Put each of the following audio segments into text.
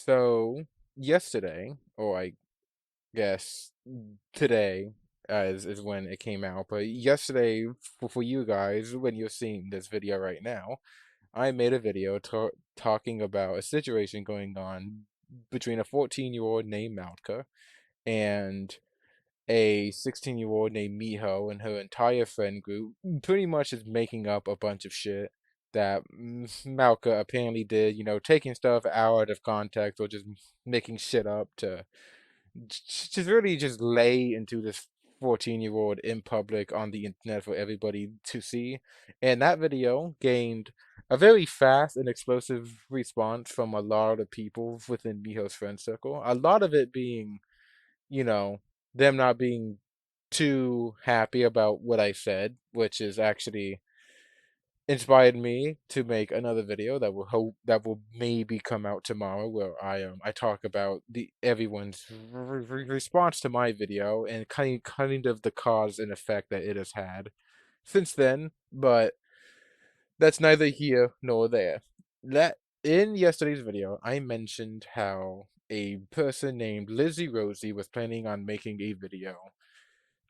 So yesterday, or I guess today, is when it came out. But yesterday, for you guys, when you're seeing this video right now, I made a video talking about a situation going on between a 14-year-old named Malka and a 16-year-old named Miho and her entire friend group pretty much is making up a bunch of shit that Malka apparently did, taking stuff out of context or just making shit up to just really just lay into this 14-year-old in public on the internet for everybody to see. And that video gained a very fast and explosive response from a lot of people within Miho's friend circle. A lot of it being you know, them not being too happy about what I said, which is actually inspired me to make another video that will maybe come out tomorrow, where I talk about the everyone's response to my video and kind of the cause and effect that it has had since then. But that's neither here nor there. That in yesterday's video, I mentioned how a person named Lizzy Rozy was planning on making a video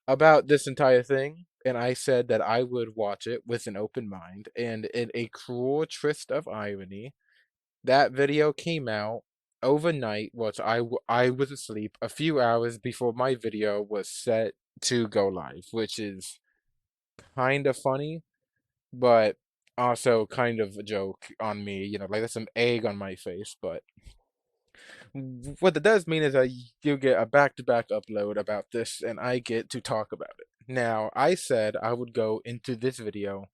about this entire thing, and I said that I would watch it with an open mind. And in a cruel twist of irony, that video came out overnight, which I was asleep a few hours before my video was set to go live, which is kind of funny but also kind of a joke on me, like there's some egg on my face. But what that does mean is that you get a back-to-back upload about this, and I get to talk about it. Now, I said I would go into this video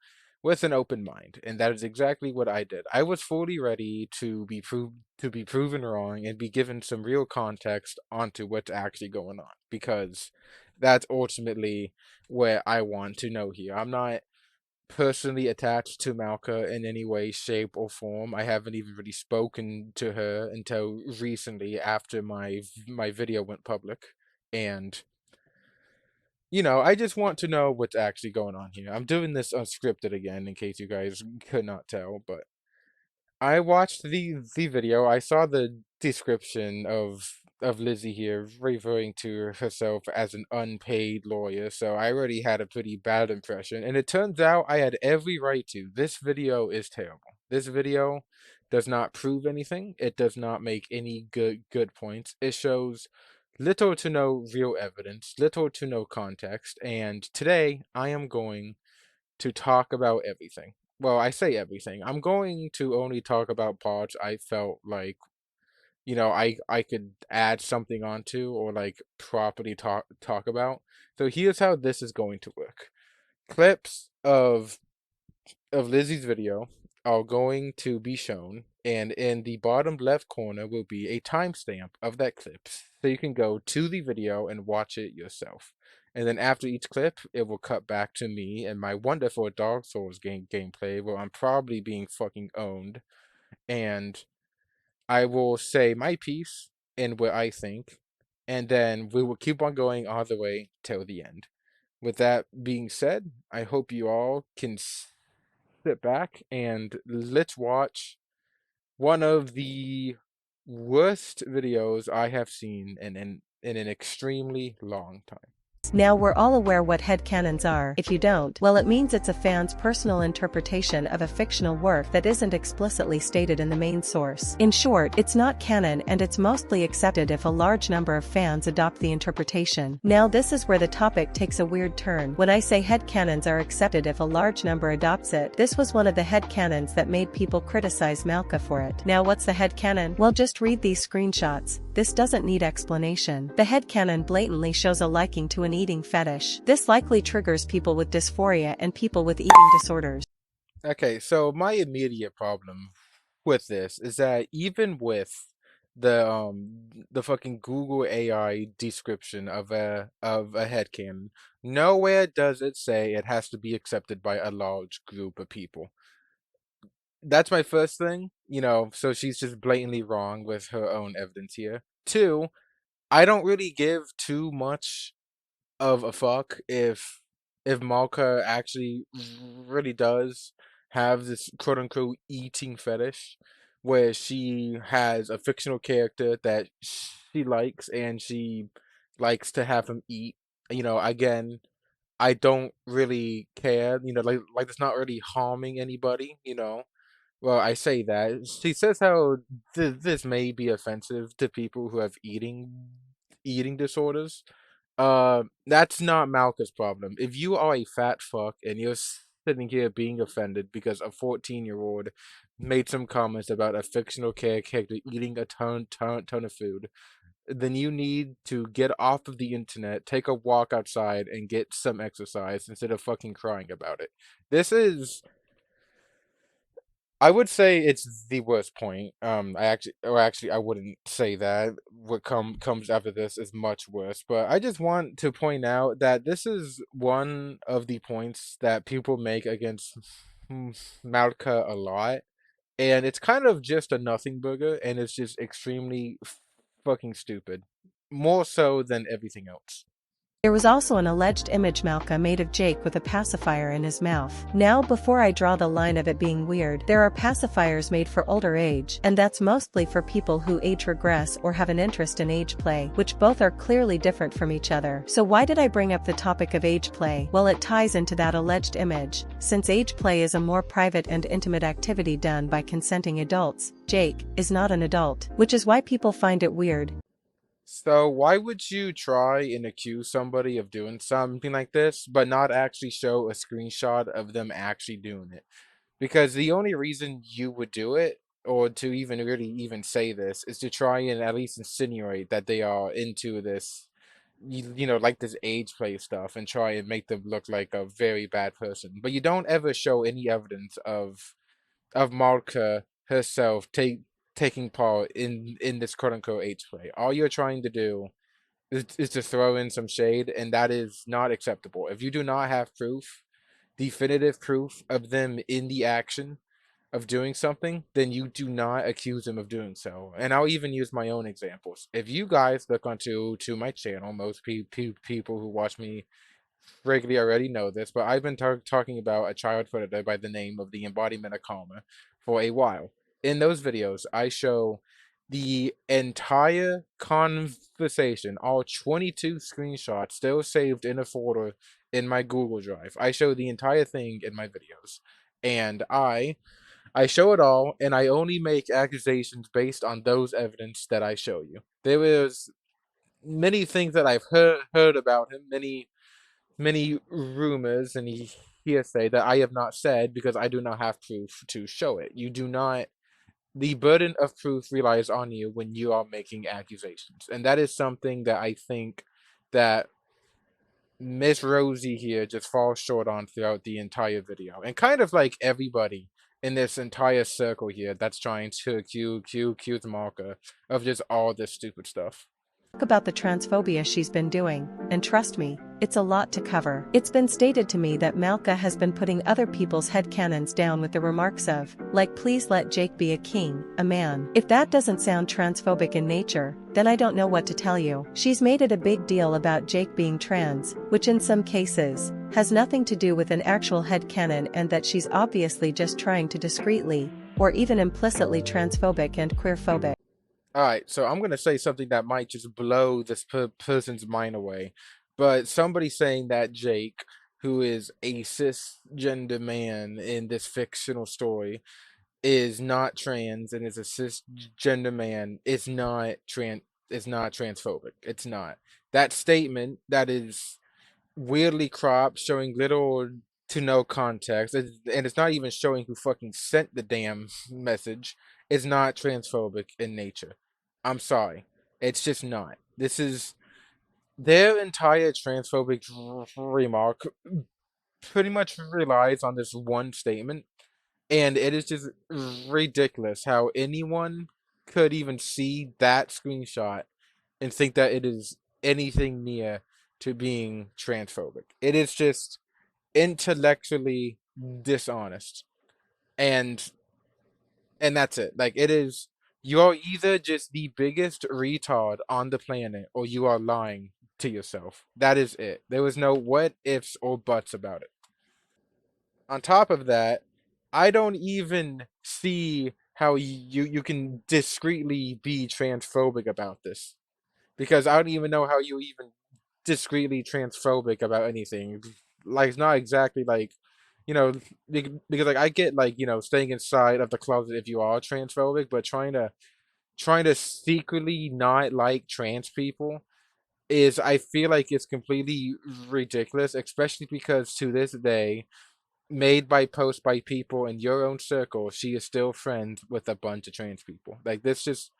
with an open mind, and that is exactly what I did. I was fully ready to be proven wrong and be given some real context onto what's actually going on, because that's ultimately what I want to know here. I'm not personally attached to Malka in any way, shape, or form. I haven't even really spoken to her until recently after my video went public. And I just want to know what's actually going on here. I'm doing this unscripted again in case you guys could not tell, but I watched the video. I saw the description of Lizzie here referring to herself as an unpaid lawyer, so I already had a pretty bad impression. And it turns out I had every right to. This video is terrible. This video does not prove anything. It does not make any good points. It shows little to no real evidence, little to no context. And today I am going to talk about everything. Well, I say everything. I'm going to only talk about parts I felt like, I could add something onto or like properly talk about. So here's how this is going to work. Clips of Lizzie's video are going to be shown, and in the bottom left corner will be a timestamp of that clip, so you can go to the video and watch it yourself. And then after each clip, it will cut back to me and my wonderful Dark Souls gameplay, where I'm probably being fucking owned, and I will say my piece and what I think, and then we will keep on going all the way till the end. With that being said, I hope you all can sit back and let's watch one of the worst videos I have seen in an extremely long time. Now we're all aware what headcanons are. If you don't, well, it means it's a fan's personal interpretation of a fictional work that isn't explicitly stated in the main source. In short, it's not canon, and it's mostly accepted if a large number of fans adopt the interpretation. Now this is where the topic takes a weird turn. When I say headcanons are accepted if a large number adopts it, this was one of the headcanons that made people criticize Malka for it. Now what's the headcanon? Well, just read these screenshots. This doesn't need explanation. The headcanon blatantly shows a liking to an eating fetish. This likely triggers people with dysphoria and people with eating disorders. Okay, so my immediate problem with this is that even with the fucking Google AI description of a headcanon, nowhere does it say it has to be accepted by a large group of people. That's my first thing, so she's just blatantly wrong with her own evidence here. Two, I don't really give too much of a fuck if Malka actually really does have this quote unquote eating fetish, where she has a fictional character that she likes and she likes to have him eat. Again, I don't really care, like it's not really harming anybody. Well, I say that. She says how this may be offensive to people who have eating disorders. That's not Malka's problem. If you are a fat fuck and you're sitting here being offended because a 14-year-old made some comments about a fictional character eating a ton of food, then you need to get off of the internet, take a walk outside, and get some exercise instead of fucking crying about it. This is I would say it's the worst point. I wouldn't say that. What comes after this is much worse. But I just want to point out that this is one of the points that people make against Malka a lot, and it's kind of just a nothing burger, and it's just extremely fucking stupid, more so than everything else. There was also an alleged image Malka made of Jake with a pacifier in his mouth. Now, before I draw the line of it being weird, there are pacifiers made for older age, and that's mostly for people who age regress or have an interest in age play, which both are clearly different from each other. So why did I bring up the topic of age play? Well, it ties into that alleged image. Since age play is a more private and intimate activity done by consenting adults, Jake is not an adult, which is why people find it weird. So why would you try and accuse somebody of doing something like this, but not actually show a screenshot of them actually doing it? Because the only reason you would do it, or to even really even say this, is to try and at least insinuate that they are into this, like this age play stuff, and try and make them look like a very bad person. But you don't ever show any evidence of Malka herself taking part in this quote unquote age play. All you're trying to do is to throw in some shade, and that is not acceptable. If you do not have proof, definitive proof of them in the action of doing something, then you do not accuse them of doing so. And I'll even use my own examples. If you guys look onto to my channel, most people who watch me regularly already know this, but I've been talking about a child predator by the name of the embodiment of karma for a while. In those videos, I show the entire conversation, all 22 screenshots still saved in a folder in my Google Drive. I show the entire thing in my videos. And I show it all, and I only make accusations based on those evidence that I show you. There was many things that I've heard about him, many rumors and hearsay that I have not said because I do not have proof to show it. You do not. The burden of proof relies on you when you are making accusations, and that is something that I think that Miss Rozy here just falls short on throughout the entire video, and kind of like everybody in this entire circle here that's trying to accuse Marka of just all this stupid stuff. About the transphobia she's been doing, and trust me, it's a lot to cover. It's been stated to me that Malka has been putting other people's headcanons down with the remarks of, like, please let Jake be a king, a man. If that doesn't sound transphobic in nature, then I don't know what to tell you. She's made it a big deal about Jake being trans, which in some cases, has nothing to do with an actual headcanon, and that she's obviously just trying to discreetly, or even implicitly transphobic and queerphobic. All right, so I'm gonna say something that might just blow this person's mind away, but somebody saying that Jake, who is a cisgender man in this fictional story, is not trans and is a cisgender man is not transphobic. It's not. That statement that is weirdly cropped, showing little to no context, and it's not even showing who fucking sent the damn message, is not transphobic in nature. I'm sorry. It's just not. This is their entire transphobic remark pretty much relies on this one statement, and it is just ridiculous how anyone could even see that screenshot and think that it is anything near to being transphobic. It is just intellectually dishonest. And that's it. Like it is you're either just the biggest retard on the planet or you are lying to yourself. That is it. There was no what ifs or buts about it. On top of that, I don't even see how you can discreetly be transphobic about this. Because I don't even know how you even discreetly transphobic about anything. Like it's not exactly like, you know, because like I get like, staying inside of the closet if you are transphobic, but trying to secretly not like trans people is, I feel like it's completely ridiculous, especially because to this day, made by posts by people in your own circle, she is still friends with a bunch of trans people. Like this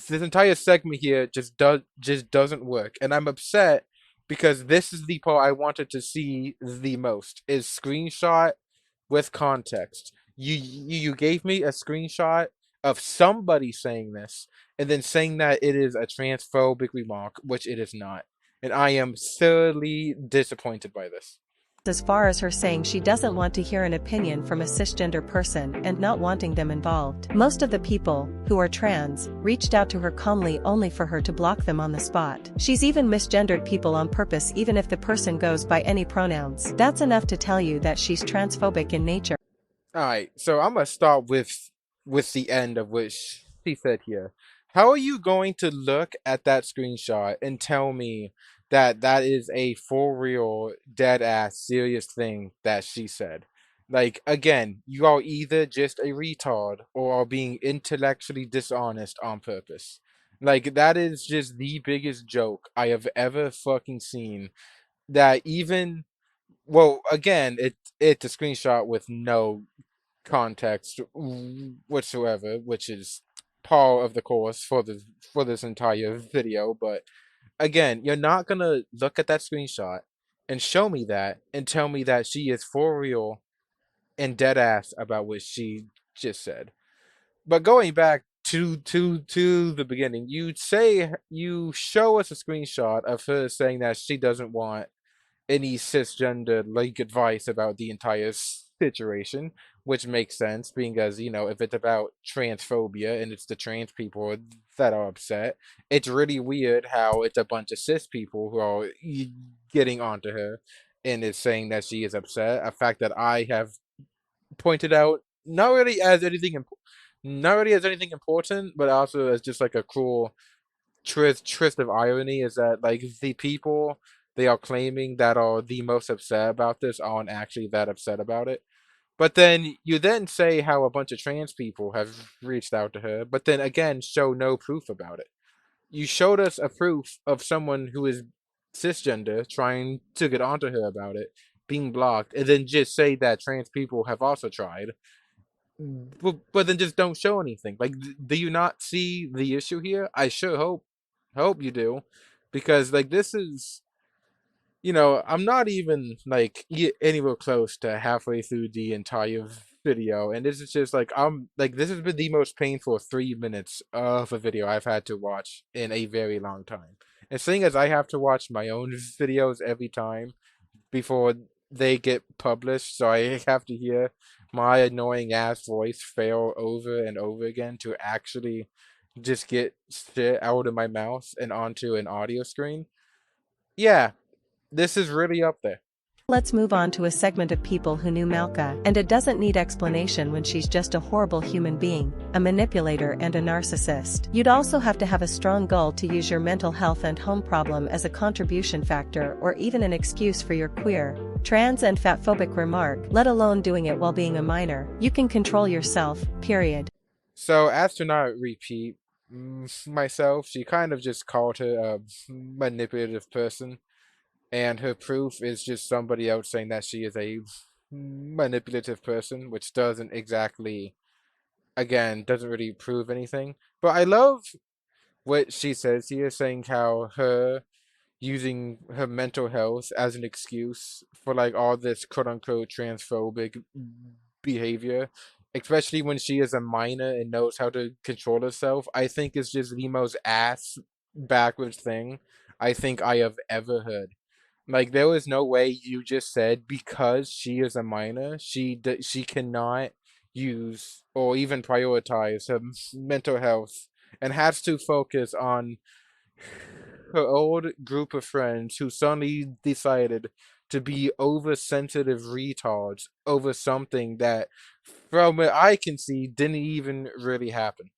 entire segment here just doesn't work, and I'm upset because this is the part I wanted to see the most is screenshot with context. You gave me a screenshot of somebody saying this, and then saying that it is a transphobic remark, which it is not, and I am thoroughly disappointed by this. As far as her saying she doesn't want to hear an opinion from a cisgender person and not wanting them involved. Most of the people, who are trans, reached out to her calmly only for her to block them on the spot. She's even misgendered people on purpose even if the person goes by any pronouns. That's enough to tell you that she's transphobic in nature. All right, so I'm gonna start with the end of which she said here. How are you going to look at that screenshot and tell me that that is a for real, dead ass, serious thing that she said? Like again, you are either just a retard or are being intellectually dishonest on purpose. Like that is just the biggest joke I have ever fucking seen. That even well, again, it's a screenshot with no context whatsoever, which is par of the course for this entire video. But again, you're not gonna look at that screenshot and show me that and tell me that she is for real and dead ass about what she just said. But going back to the beginning, you show us a screenshot of her saying that she doesn't want any cisgender like advice about the entire situation, which makes sense, being as if it's about transphobia and it's the trans people that are upset, it's really weird how it's a bunch of cis people who are getting onto her and is saying that she is upset. A fact that I have pointed out not really as anything important, but also as just like a cruel twist of irony is that like the people they are claiming that are the most upset about this aren't actually that upset about it. But then you then say how a bunch of trans people have reached out to her, but then again show no proof about it. You showed us a proof of someone who is cisgender trying to get onto her about it, being blocked, and then just say that trans people have also tried. But then just don't show anything. Like, do you not see the issue here? I sure hope you do, because like this is, I'm not even like anywhere close to halfway through the entire video, and this is just like this has been the most painful 3 minutes of a video I've had to watch in a very long time. And seeing as I have to watch my own videos every time before they get published, so I have to hear my annoying ass voice fail over and over again to actually just get shit out of my mouth and onto an audio screen. Yeah, this is really up there. Let's move on to a segment of people who knew Malka, and it doesn't need explanation when she's just a horrible human being, a manipulator and a narcissist. You'd also have to have a strong goal to use your mental health and home problem as a contribution factor or even an excuse for your queer, trans and fatphobic remark, let alone doing it while being a minor. You can control yourself, period. So as to not repeat myself, she kind of just called her a manipulative person, and her proof is just somebody else saying that she is a manipulative person, which doesn't exactly, again, doesn't really prove anything. But I love what she says here, saying how her using her mental health as an excuse for like all this quote unquote transphobic behavior, especially when she is a minor and knows how to control herself, I think is just the most ass backwards thing I think I have ever heard. Like there was no way you just said because she is a minor, she cannot use or even prioritize her mental health and has to focus on her old group of friends who suddenly decided to be oversensitive retards over something that, from what I can see, didn't even really happen.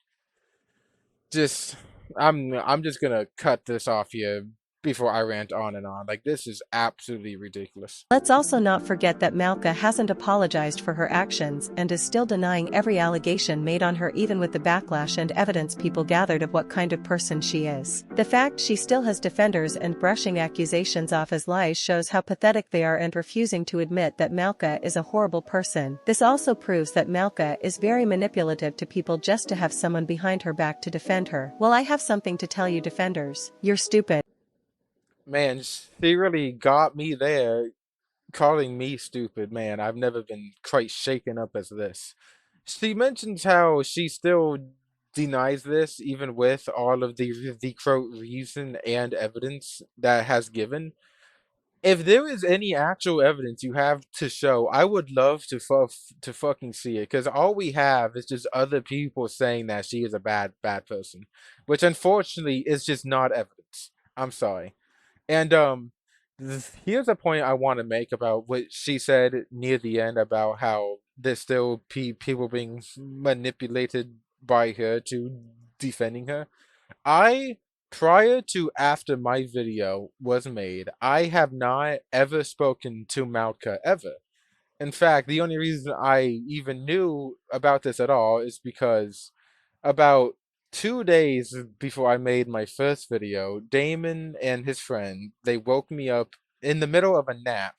Just, I'm just gonna cut this off here before I rant on and on. Like, this is absolutely ridiculous. Let's also not forget that Malka hasn't apologized for her actions and is still denying every allegation made on her, even with the backlash and evidence people gathered of what kind of person she is. The fact she still has defenders and brushing accusations off as lies shows how pathetic they are, and refusing to admit that Malka is a horrible person. This also proves that Malka is very manipulative to people just to have someone behind her back to defend her. Well, I have something to tell you, defenders. You're stupid. Man, she really got me there, calling me stupid. Man, I've never been quite shaken up as this. She mentions how she still denies this, even with all of the quote reason and evidence that has given. If there is any actual evidence you have to show, I would love to fucking see it. Because all we have is just other people saying that she is a bad person, which unfortunately is just not evidence. I'm sorry. And here's a point I want to make about what she said near the end about how there's still people being manipulated by her to defending her. I, prior to after my video was made, I have not ever spoken to Malka ever. In fact, the only reason I even knew about this at all is because about 2 days before I made my first video, Damon and his friend, they woke me up in the middle of a nap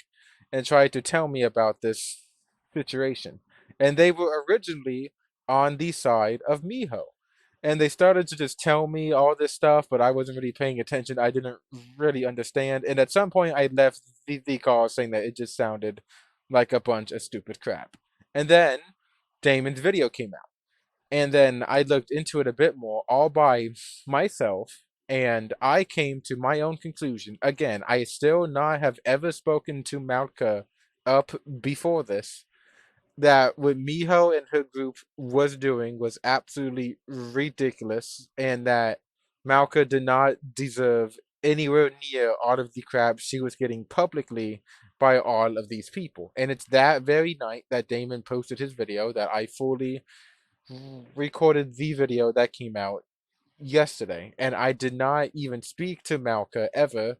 and tried to tell me about this situation. And they were originally on the side of Miho. And they started to just tell me all this stuff, but I wasn't really paying attention. I didn't really understand. And at some point, I left the call saying that it just sounded like a bunch of stupid crap. And then Damon's video came out. And then I looked into it a bit more, all by myself, and I came to my own conclusion. Again, I still not have ever spoken to Malka up before this, that what Miho and her group was doing was absolutely ridiculous, and that Malka did not deserve anywhere near all of the crap she was getting publicly by all of these people. And it's that very night that Damon posted his video that I fully recorded the video that came out yesterday, and I did not even speak to Malka ever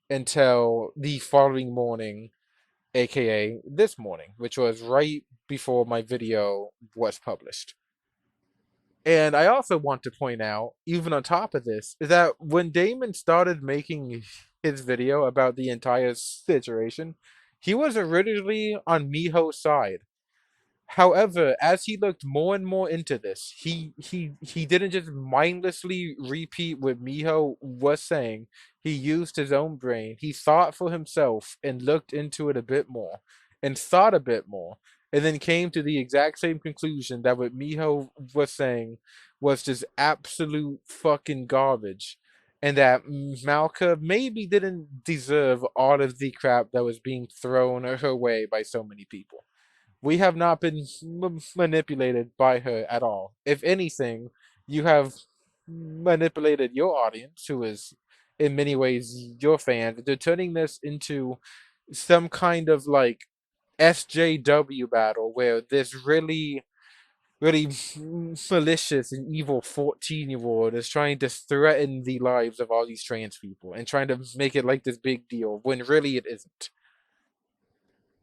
until the following morning, aka this morning, which was right before my video was published. And I also want to point out, even on top of this, is that when Damon started making his video about the entire situation, he was originally on Miho's side. However, as he looked more and more into this, he didn't just mindlessly repeat what Miho was saying. He used his own brain. He thought for himself and looked into it a bit more and thought a bit more, and then came to the exact same conclusion that what Miho was saying was just absolute fucking garbage. And that Malka maybe didn't deserve all of the crap that was being thrown her way by so many people. We have not been manipulated by her at all. If anything, you have manipulated your audience, who is in many ways your fans, into turning this into some kind of like SJW battle where this really malicious and evil 14-year-old is trying to threaten the lives of all these trans people and trying to make it like this big deal when really it isn't.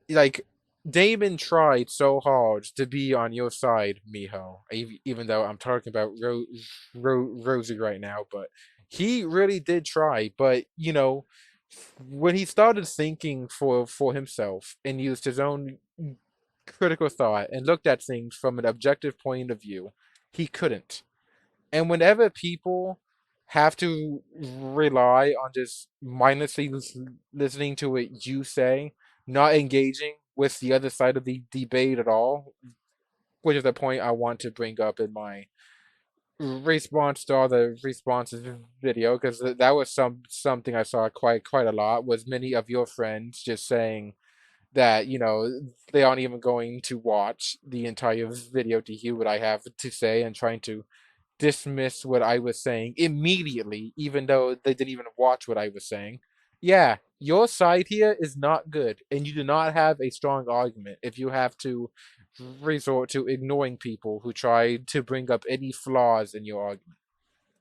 Like, Damon tried so hard to be on your side, Miho. Even though I'm talking about Rozy right now, but he really did try. But when he started thinking for himself and used his own critical thought and looked at things from an objective point of view, he couldn't. And whenever people have to rely on just mindlessly listening to what you say, not engaging with the other side of the debate at all, which is the point I want to bring up in my response to all the responses video, because that was something I saw quite a lot, was many of your friends just saying that they aren't even going to watch the entire video to hear what I have to say, and trying to dismiss what I was saying immediately, even though they didn't even watch what I was saying. Yeah, your side here is not good, and you do not have a strong argument if you have to resort to ignoring people who try to bring up any flaws in your argument.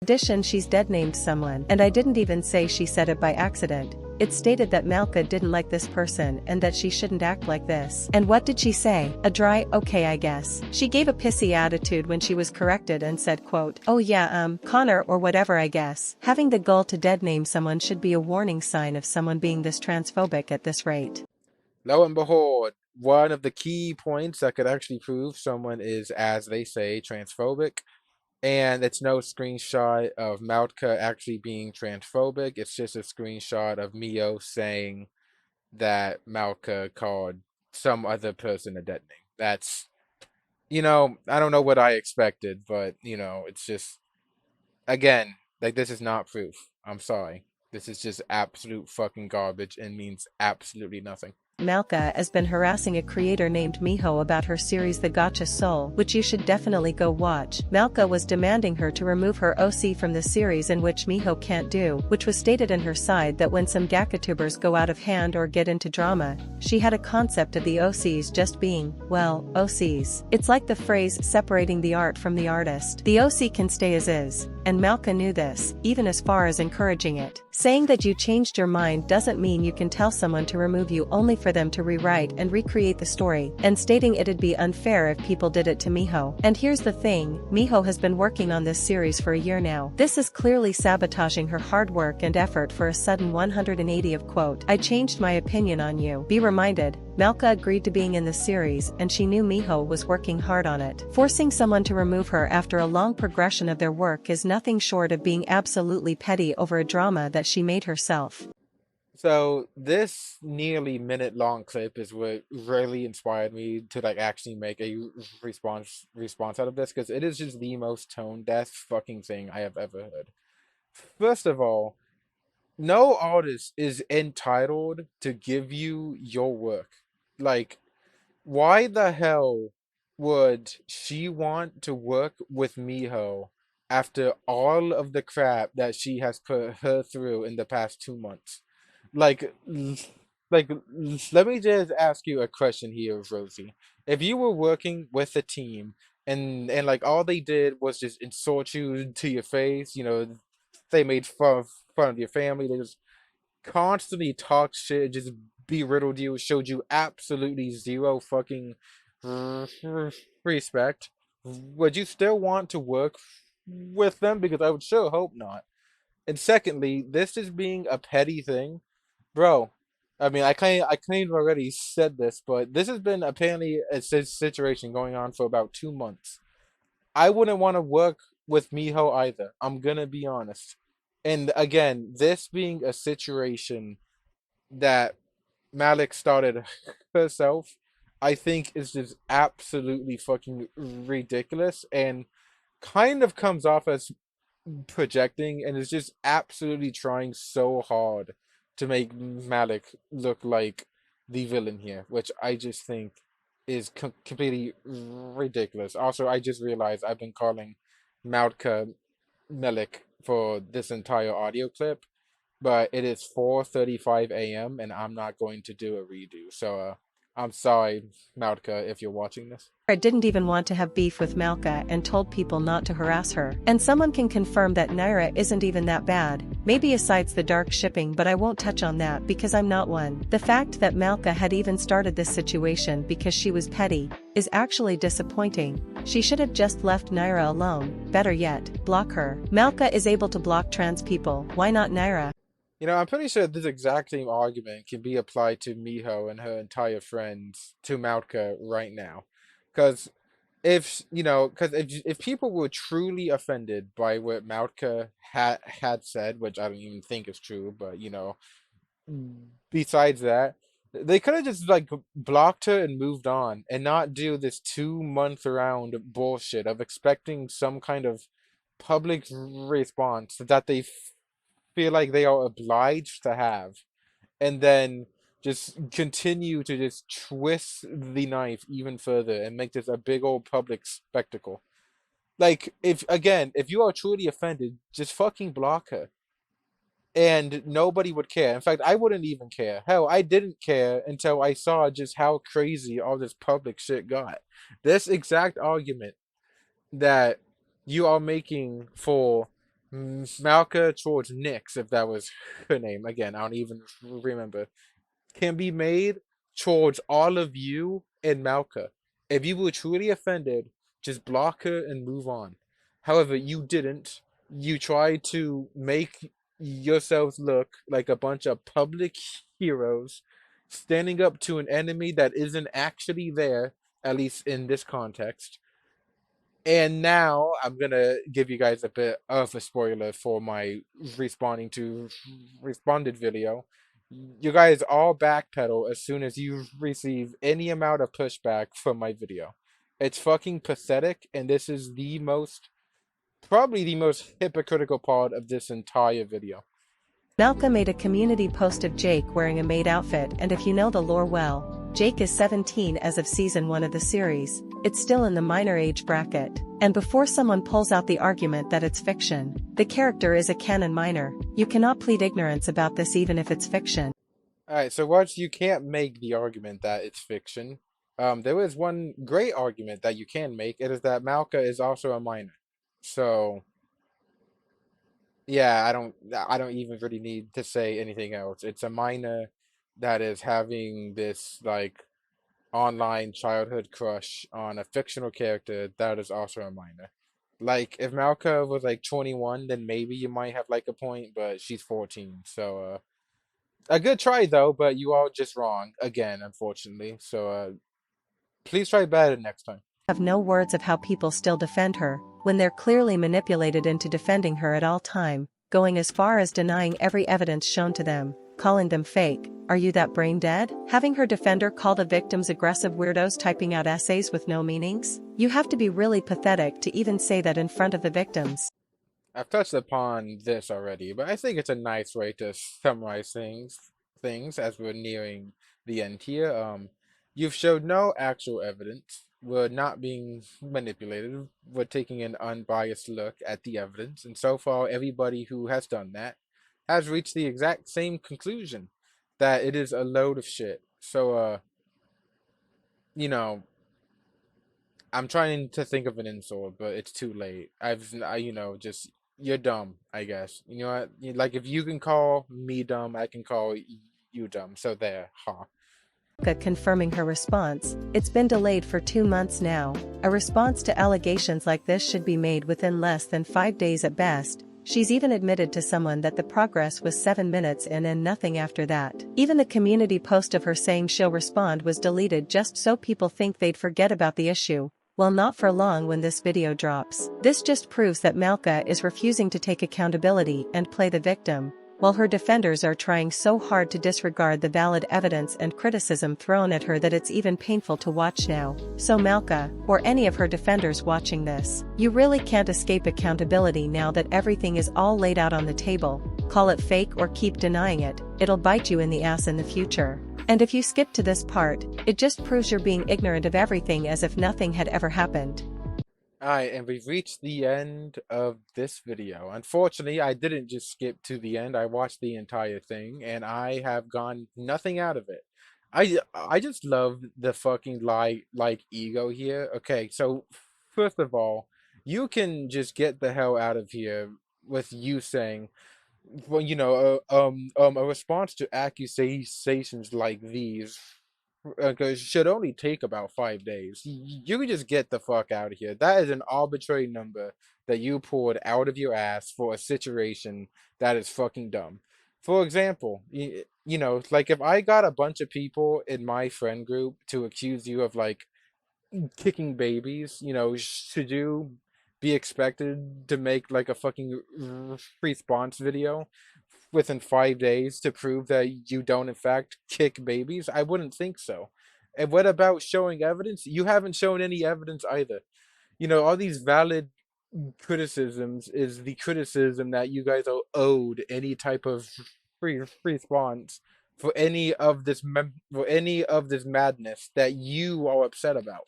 Addition, she's dead named someone, and I didn't even say she said it by accident. It stated that Malka didn't like this person and that she shouldn't act like this. And what did she say? A dry, okay I guess. She gave a pissy attitude when she was corrected and said quote, oh yeah Connor or whatever I guess. Having the gall to dead name someone should be a warning sign of someone being this transphobic at this rate. Lo and behold, one of the key points that could actually prove someone is, as they say, transphobic. And it's no screenshot of Mautka actually being transphobic. It's just a screenshot of Mio saying that Malka called some other person a dead name. That's, I don't know what I expected, but, it's just, again, like, this is not proof. I'm sorry. This is just absolute fucking garbage and means absolutely nothing. Malka has been harassing a creator named Miho about her series The Gacha Soul, which you should definitely go watch. Malka was demanding her to remove her OC from the series, in which Miho can't do, which was stated in her side that when some gakatubers go out of hand or get into drama, she had a concept of the OCs just being, well, OCs. It's like the phrase separating the art from the artist. The OC can stay as is, and Malka knew this, even as far as encouraging it. Saying that you changed your mind doesn't mean you can tell someone to remove you only for them to rewrite and recreate the story, and stating it'd be unfair if people did it to Miho. And here's the thing, Miho has been working on this series for a year now. This is clearly sabotaging her hard work and effort for a sudden 180 of quote, I changed my opinion on you. Be reminded, Malka agreed to being in the series and she knew Miho was working hard on it. Forcing someone to remove her after a long progression of their work is nothing short of being absolutely petty over a drama that she made herself. So this nearly minute long clip is what really inspired me to like actually make a response out of this, because it is just the most tone deaf fucking thing I have ever heard. First of all, no artist is entitled to give you your work. Like, why the hell would she want to work with Miho after all of the crap that she has put her through in the past 2 months? Like, let me just ask you a question here, Rosie. If you were working with a team and like all they did was just insult you to your face, they made fun of your family, they just constantly talked shit, just belittled you, showed you absolutely zero fucking respect, would you still want to work with them? Because I would sure hope not. And secondly, this is being a petty thing. Bro, I mean, I kind of already said this, but this has been apparently a situation going on for about 2 months. I wouldn't want to work with Miho either. I'm gonna be honest. And again, this being a situation that Malik started herself, I think is just absolutely fucking ridiculous and kind of comes off as projecting and is just absolutely trying so hard to make Malik look like the villain here, which I just think is completely ridiculous. Also, I just realized I've been calling Mautka Malik for this entire audio clip, but it is 4:35 a.m. and I'm not going to do a redo. So, I'm sorry, Mautka, if you're watching this. I didn't even want to have beef with Malka and told people not to harass her. And someone can confirm that Naira isn't even that bad, maybe asides the dark shipping, but I won't touch on that because I'm not one. The fact that Malka had even started this situation because she was petty is actually disappointing. She should have just left Naira alone, better yet, block her. Malka is able to block trans people, why not Naira? I'm pretty sure this exact same argument can be applied to Miho and her entire friends to Mautka right now. Because if people were truly offended by what Mautka had said, which I don't even think is true, but besides that, they could have just like blocked her and moved on and not do this 2 month round bullshit of expecting some kind of public response that they feel like they are obliged to have, and then just continue to just twist the knife even further and make this a big old public spectacle. Like, if you are truly offended, just fucking block her. and nobody would care. In fact, I wouldn't even care. Hell, I didn't care until I saw just how crazy all this public shit got. This exact argument that you are making for Malka towards Nyx, if that was her name. Again, I don't even remember, can be made towards all of you and Malka. If you were truly offended, just block her and move on. However, you didn't. You tried to make yourselves look like a bunch of public heroes standing up to an enemy that isn't actually there, at least in this context. And now I'm gonna give you guys a bit of a spoiler for my responding to responded video. You guys all backpedal as soon as you receive any amount of pushback from my video. It's fucking pathetic, and this is the most, probably the most hypocritical part of this entire video. Malka made a community post of Jake wearing a maid outfit, and if you know the lore well, Jake is 17 as of season 1 of the series. It's still in the minor age bracket. And before someone pulls out the argument that it's fiction, the character is a canon minor. You cannot plead ignorance about this even if it's fiction. Alright, so once you can't make the argument that it's fiction, there is one great argument that you can make. It is that Malka is also a minor. So yeah, I don't even really need to say anything else. It's a minor that is having this like online childhood crush on a fictional character that is also a minor. Like if Malka was like 21, then maybe you might have like a point, but she's 14. So a good try though, but you all just wrong again, unfortunately. So please try better next time. Have no words of how people still defend her, when they're clearly manipulated into defending her at all time, going as far as denying every evidence shown to them, calling them fake. Are you that brain dead? Having her defender call the victims aggressive weirdos typing out essays with no meanings? You have to be really pathetic to even say that in front of the victims. I've touched upon this already, but I think it's a nice way to summarize things as we're nearing the end here. You've showed no actual evidence. We're not being manipulated. We're taking an unbiased look at the evidence, and so far, everybody who has done that has reached the exact same conclusion that it is a load of shit. So, you know, I'm trying to think of an insult, but it's too late. Just you're dumb, I guess. You know what? Like if you can call me dumb, I can call you dumb. So there, ha. Confirming her response, it's been delayed for 2 months now. A response to allegations like this should be made within less than 5 days at best. She's even admitted to someone that the progress was 7 minutes in and nothing after that. Even the community post of her saying she'll respond was deleted just so people think they'd forget about the issue. Well, not for long when this video drops. This just proves that Malka is refusing to take accountability and play the victim, while her defenders are trying so hard to disregard the valid evidence and criticism thrown at her that it's even painful to watch now. So Malka, or any of her defenders watching this, you really can't escape accountability now that everything is all laid out on the table. Call it fake or keep denying it, it'll bite you in the ass in the future. And if you skip to this part, it just proves you're being ignorant of everything as if nothing had ever happened. Alright, and we've reached the end of this video. Unfortunately, I didn't just skip to the end. I watched the entire thing, and I have gone nothing out of it. I just love the fucking like ego here. Okay, so first of all, you can just get the hell out of here with you saying, well, a response to accusations like these should only take about 5 days. You can just get the fuck out of here. That is an arbitrary number that you pulled out of your ass for a situation that is fucking dumb. For example, like if I got a bunch of people in my friend group to accuse you of like kicking babies, should you be expected to make like a fucking response video within 5 days to prove that you don't in fact kick babies? I wouldn't think so. And what about showing evidence? You haven't shown any evidence either. All these valid criticisms is the criticism that you guys are owed any type of free response for any of this madness that you are upset about.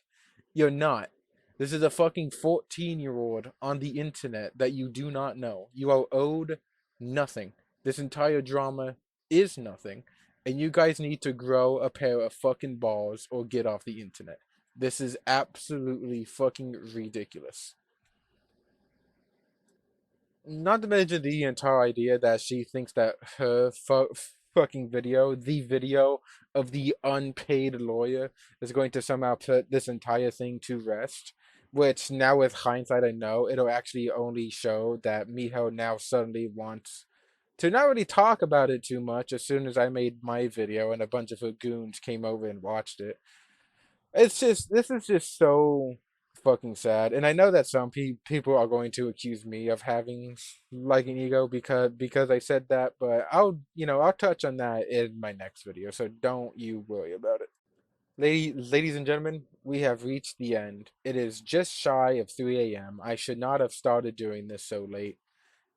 You're not. This is a fucking 14-year-old on the internet that you do not know. You are owed nothing. This entire drama is nothing, and you guys need to grow a pair of fucking balls or get off the internet. This is absolutely fucking ridiculous. Not to mention the entire idea that she thinks that her fucking video, the video of the unpaid lawyer, is going to somehow put this entire thing to rest. Which now, with hindsight, I know it'll actually only show that Miho now suddenly wants to not really talk about it too much as soon as I made my video and a bunch of her goons came over and watched it. It's just, this is just so fucking sad. And I know that some people are going to accuse me of having like an ego because I said that, but I'll touch on that in my next video, so don't you worry about it. Ladies and gentlemen, we have reached the end. It is just shy of 3 a.m. I should not have started doing this so late.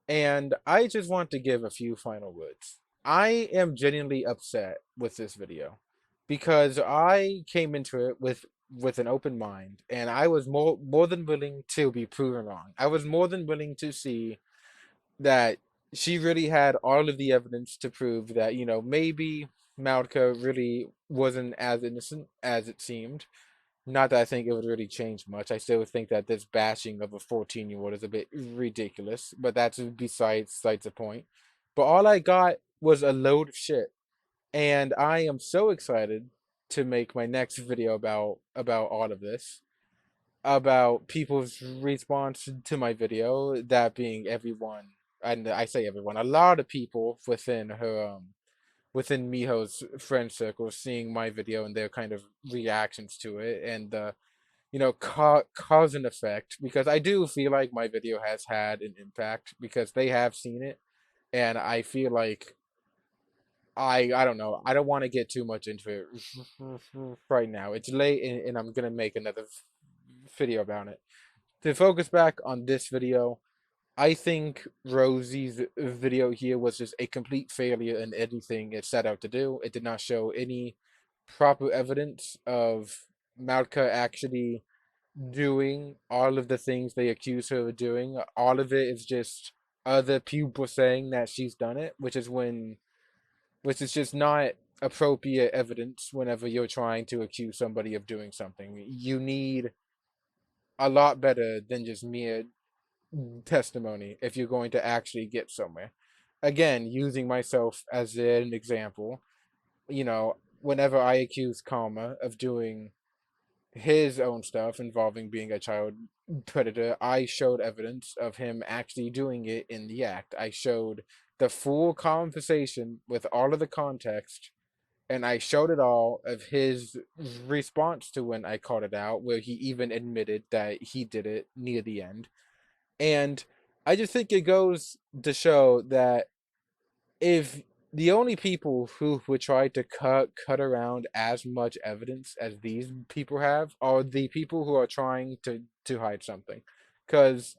And I just want to give a few final words. I am genuinely upset with this video because I came into it with an open mind, and I was more than willing to be proven wrong. I was more than willing to see that she really had all of the evidence to prove that, maybe Malka really wasn't as innocent as it seemed. Not that I think it would really change much. I still think that this bashing of a 14-year-old is a bit ridiculous, but that's besides the point. But all I got was a load of shit, and I am so excited to make my next video about all of this, about people's response to my video, that being everyone, and I say everyone, a lot of people within Miho's friend circle seeing my video and their kind of reactions to it, and cause and effect, because I do feel like my video has had an impact because they have seen it, and I feel like I don't know, I don't want to get too much into it right now. It's late, and I'm gonna make another video about it. To focus back on this video, I think Rosy's video here was just a complete failure in everything it set out to do. It did not show any proper evidence of Malka actually doing all of the things they accuse her of doing. All of it is just other people saying that she's done it, which is just not appropriate evidence whenever you're trying to accuse somebody of doing something. You need a lot better than just mere testimony if you're going to actually get somewhere. Again, using myself as an example, whenever I accuse Karma of doing his own stuff involving being a child predator, I showed evidence of him actually doing it in the act. I showed the full conversation with all of the context, and I showed it all of his response to when I called it out, where he even admitted that he did it near the end. And I just think it goes to show that if the only people who would try to cut around as much evidence as these people have are the people who are trying to hide something, because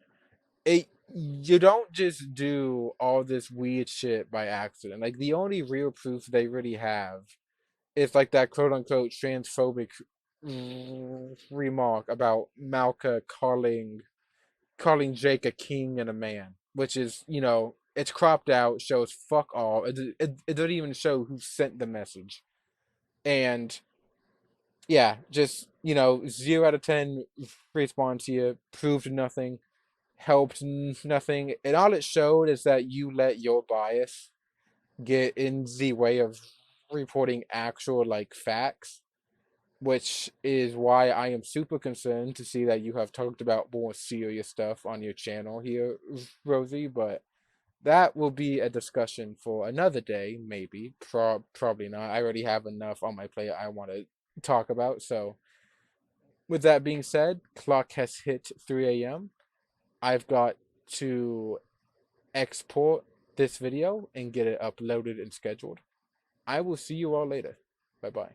it you don't just do all this weird shit by accident. Like, the only real proof they really have is like that quote unquote transphobic remark about Malka calling Jake a king and a man, which is, it's cropped out, shows fuck all. It doesn't even show who sent the message. And yeah, just, 0 out of 10 response here, proved nothing, helped nothing. And all it showed is that you let your bias get in the way of reporting actual, like, facts, which is why I am super concerned to see that you have talked about more serious stuff on your channel here, Rosie. But that will be a discussion for another day, maybe. Probably not. I already have enough on my plate I want to talk about. So, with that being said, clock has hit 3 a.m. I've got to export this video and get it uploaded and scheduled. I will see you all later. Bye bye.